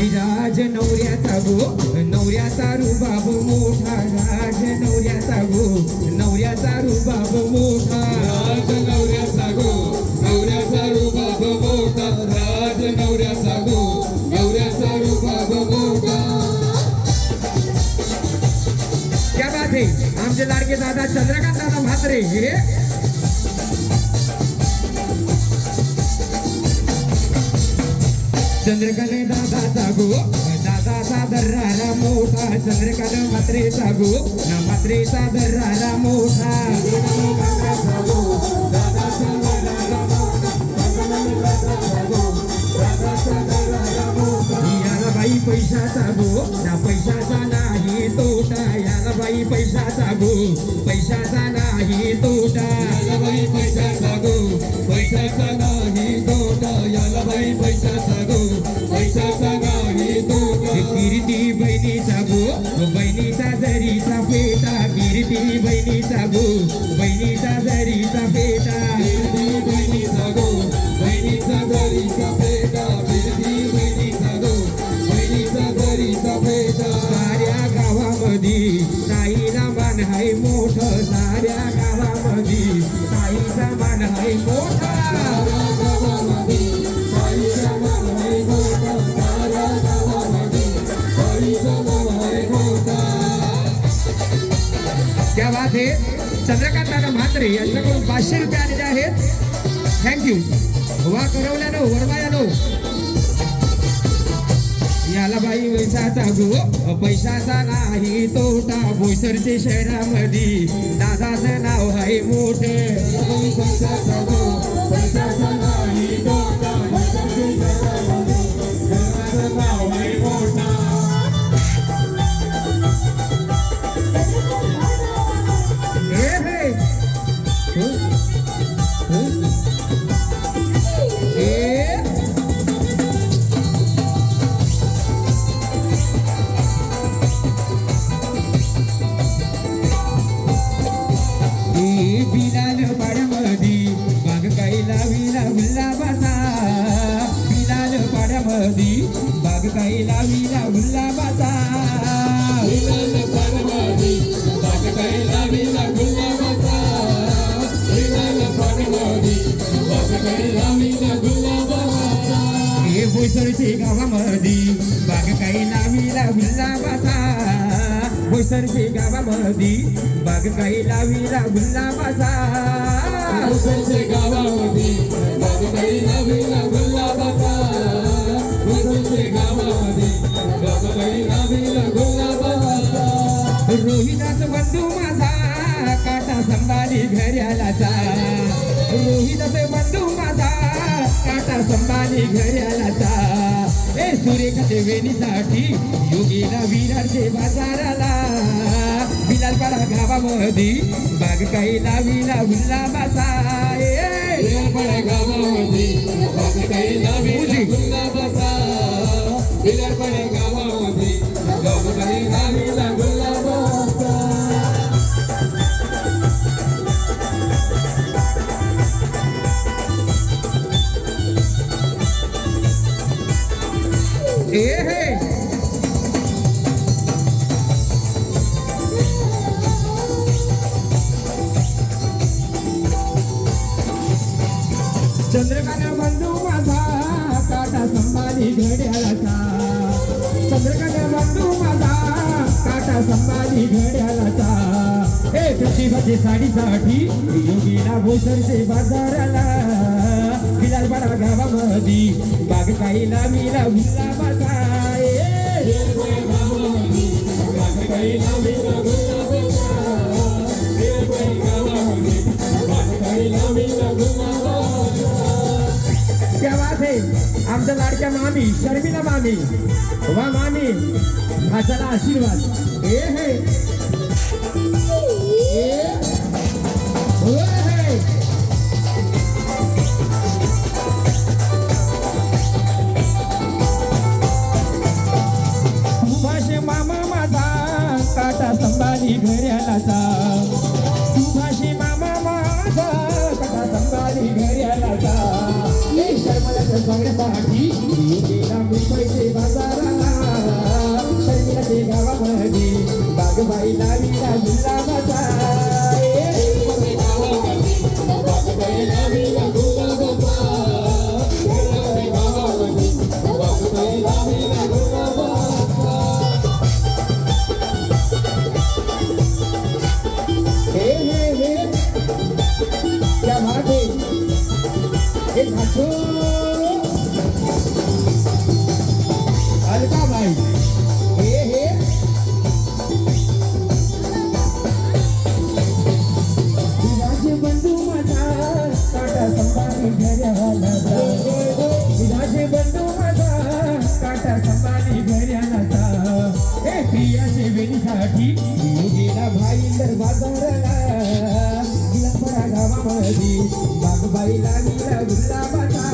राज नवऱ्याचा गो नवऱ्याचा रुबाब मोठा राज नवऱ्याचा गो नवऱ्याचा रुबाब मोठा राज नवऱ्याचा गो नवऱ्याचा रुबाब मोठा राज नवऱ्याचा गो नवऱ्याचा रुबाब मोठा क्या बात आहे आमचे लाडके दादा चंद्रकांत दादा म्हात्रे हे चंद्रकांत दादाचा गो दादाचा दर्रारा मोठा चंद्रकांत म्हात्रेचा गो म्हात्रेचा दर्रारा मोठा याला बाई पैशाचा गो ना पैशाचा नाही तोटा याला बाई पैशाचा गो पैशाचा नाही तोटा याला बाई पैशाचा गो पैशाचा नाही तोटा याला बाई पैशाचा गो पैशाचा नाही तोटा कीर्ती बहिणीचा गो बहिणीचा जरीचा फेटा कीर्ती बहिणीचा गो बहिणीचा जरीचा फेटा बिरती बहिणीचा गो बहिणीचा घरीचा पेटा बिरती बहिणीचा गो बहिणीचा घरीचा पेटा साऱ्या गावामध्ये ताईला मान आहे मोठं साऱ्या गावामध्ये ताईचा मान आहे मोठा साऱ्या गावामध्ये ताईचा मान आहे मोठा साऱ्या गावामध्ये ताईचा मान आहे मोठा क्या बात आहे चंद्रकांत दादा म्हात्रे यांच्याकडून 500 रुपये आलेले आहेत थँक्यू वा करवल्यानो वरमायानो याला बाई पैशाचा गो पैशाचा नाही तोटा बोईसरचे शहरामध्ये दादाचं नाव आहे मोठे पैशाचा गो पैशाचा नाही तोटा पैशाचे घरामध्ये घराचं नाव आहे मोठा हे हे बिलाल पाड्यामध्ये बाग काही लावीला गुलाबाचा बिलाल पाड्यामध्ये बाग काही लावीला गुलाबाचा विलाल पाडवादी बाग काही लावीला गुलाबाचा विलाल पाडवादी बाग काही लावीला गुलाबाचा हे बोईसरचे गावामध्ये बाग काही लावीला गुलाबाचा बोईसरचे गावामध्ये बाग काही लावीला गुलाबाचा हुसेनचे गावामध्ये बाग काही लावीला गुलाबाचा हुसेनचे गावामध्ये बाग काही लावीला गुलाबाचा रोहिदास बंधू माझा काटा संभाली घर्यालाचा रोहिदास बंधू माझा काटा संभाली घर्यालाचा ए सुरेखाचे वेणीसाठी योगीला विरारचे बाजाराला बिलालपाडा गावामध्ये बाग काही लावीला गुलाबाचा विलालपाडा गावामध्ये बाग काही लावीला गुलाबाचा विलालपाडा गावामध्ये बाग काही लावीला गुलाबाचा ए हे चंद्रकांत बंधू माझा काटा संभाली घड्याळाचा चंद्रकांत बंधू माझा काटा संभाली घड्याळाचा ए प्रतिभाची साडीसाठी योगीला बोईसरचे बाजाराला बिलालपाडा गावामध्ये बाग काही लावीला गुलाबाचा बाग काही लावीला गुलाबाचा गावामध्ये बाग काही लावीला गुलाबाचा क्या बात आहे आमच्या लाडक्या मामी शर्मिला मामी वा मामी हा चला आशीर्वाद ए हे ए हो हे सुभाष मामा माझा काटा संभाली घर्यालाचा सुभाष मामा माझा काटा संभाली घर्यालाचा शर्मला बघण्यासाठी गेला मुंबईचे बाजारा बागबाई लावीला गुलाबाचा बागबाई लावीला गुलाबाचा बागबाई लावीला गुलाबाचा हे क्या बात है हे नाचो अलका भाई हे विराज बंधू माझा काटा संभाली घऱ्याला जा विराज बंधू माझा काटा संभाली घऱ्याला जा हे प्रियाचे वेणीसाठी गेला भाईंदर बाजारला गिलापरा गावामध्ये बागबाई लावीला गुलाबाचा